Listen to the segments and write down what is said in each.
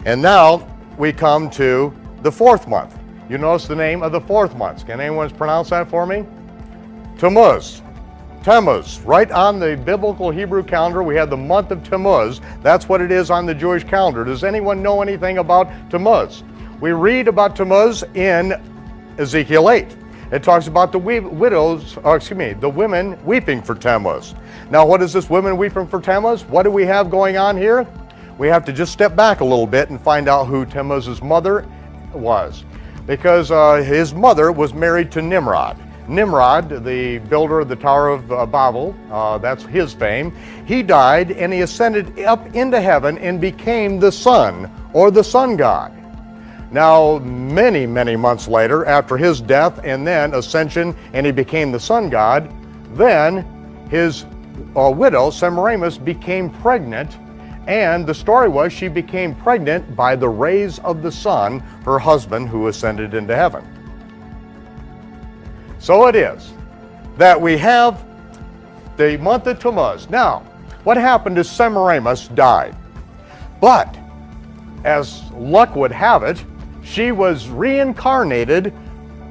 And now we come to the fourth month. You notice the name of the fourth month. Can anyone pronounce that for me? Tammuz. Tammuz. Right on the biblical Hebrew calendar, we have the month of Tammuz. That's what it is on the Jewish calendar. Does anyone know anything about Tammuz? We read about Tammuz in Ezekiel 8. It talks about the the women weeping for Tammuz. Now, what is this women weeping for Tammuz? What do we have going on here? We have to just step back a little bit and find out who Tammuz's mother was. Because his mother was married to Nimrod. Nimrod, the builder of the Tower of Babel, that's his fame. He died and he ascended up into heaven and became the sun, or the sun god. Now, many, many months later, after his death and then ascension, and he became the sun god, then his widow, Semiramis, became pregnant, and the story was she became pregnant by the rays of the sun, her husband who ascended into heaven. So it is that we have the month of Tammuz. Now, what happened is Semiramis died. But, as luck would have it, she was reincarnated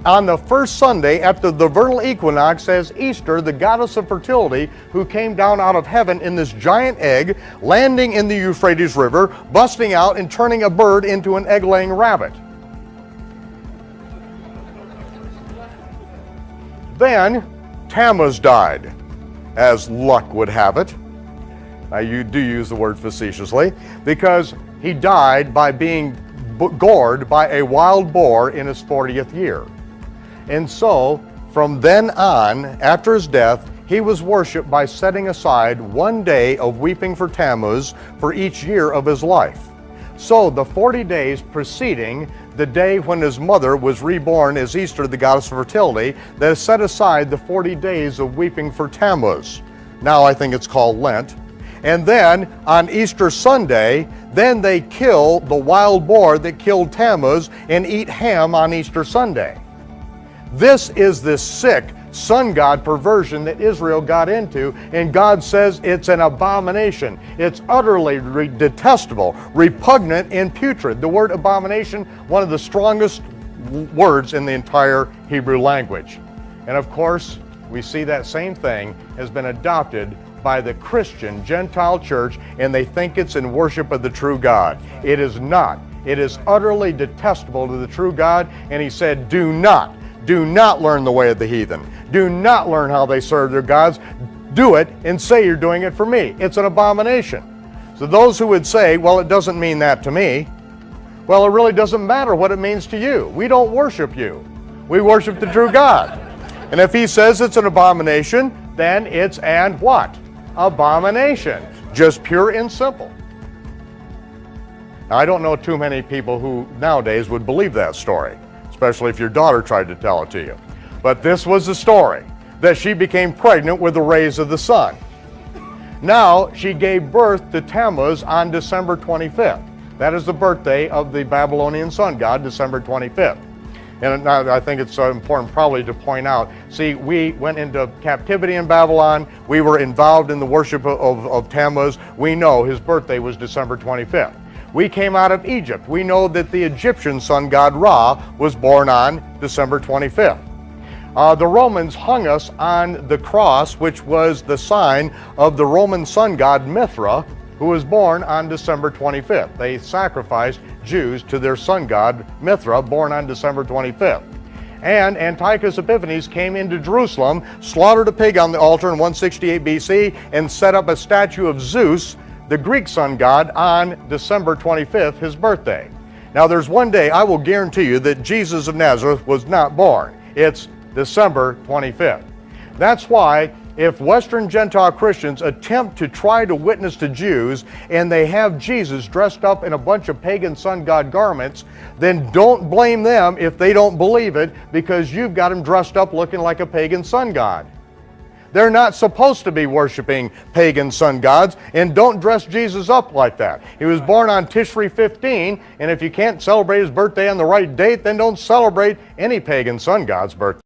on the first Sunday after the vernal equinox as Easter, the goddess of fertility, who came down out of heaven in this giant egg, landing in the Euphrates River, busting out and turning a bird into an egg-laying rabbit. Then Tammuz died, as luck would have it. Now, you do use the word facetiously, because he died by being gored by a wild boar in his 40th year. And so, from then on, after his death, he was worshipped by setting aside one day of weeping for Tammuz for each year of his life. So the 40 days preceding the day when his mother was reborn as Easter, the goddess of fertility, that is set aside the 40 days of weeping for Tammuz. Now I think it's called Lent. And then on Easter Sunday, then they kill the wild boar that killed Tammuz and eat ham on Easter Sunday. This is the sick sun god perversion that Israel got into, and God says it's an abomination. It's utterly detestable, repugnant, and putrid. The word abomination, one of the strongest words in the entire Hebrew language. And of course, we see that same thing has been adopted by the Christian Gentile church, and they think it's in worship of the true God. It is not. It is utterly detestable to the true God, and he said, do not learn the way of the heathen. Do not learn how they serve their gods. Do it and say you're doing it for me. It's an abomination. So those who would say, well, it doesn't mean that to me, well, it really doesn't matter what it means to you. We don't worship you. We worship the true God. And if he says it's an abomination, then it's an what? Abomination. Just pure and simple. Now, I don't know too many people who nowadays would believe that story, especially if your daughter tried to tell it to you. But this was the story, that she became pregnant with the rays of the sun. Now, she gave birth to Tammuz on December 25th. That is the birthday of the Babylonian sun god, December 25th. And I think it's important probably to point out, see, we went into captivity in Babylon. We were involved in the worship of Tammuz. We know his birthday was December 25th. We came out of Egypt. We know that the Egyptian sun god Ra was born on December 25th. The Romans hung us on the cross, which was the sign of the Roman sun god Mithra, who was born on December 25th. They sacrificed Jews to their sun god Mithra, born on December 25th. And Antiochus Epiphanes came into Jerusalem, slaughtered a pig on the altar in 168 BC, and set up a statue of Zeus, the Greek sun god, on December 25th, his birthday. Now there's one day I will guarantee you that Jesus of Nazareth was not born. It's December 25th. That's why if Western Gentile Christians attempt to try to witness to Jews and they have Jesus dressed up in a bunch of pagan sun god garments, then don't blame them if they don't believe it, because you've got them dressed up looking like a pagan sun god. They're not supposed to be worshiping pagan sun gods, and don't dress Jesus up like that. He was born on Tishri 15, and if you can't celebrate his birthday on the right date, then don't celebrate any pagan sun god's birthday.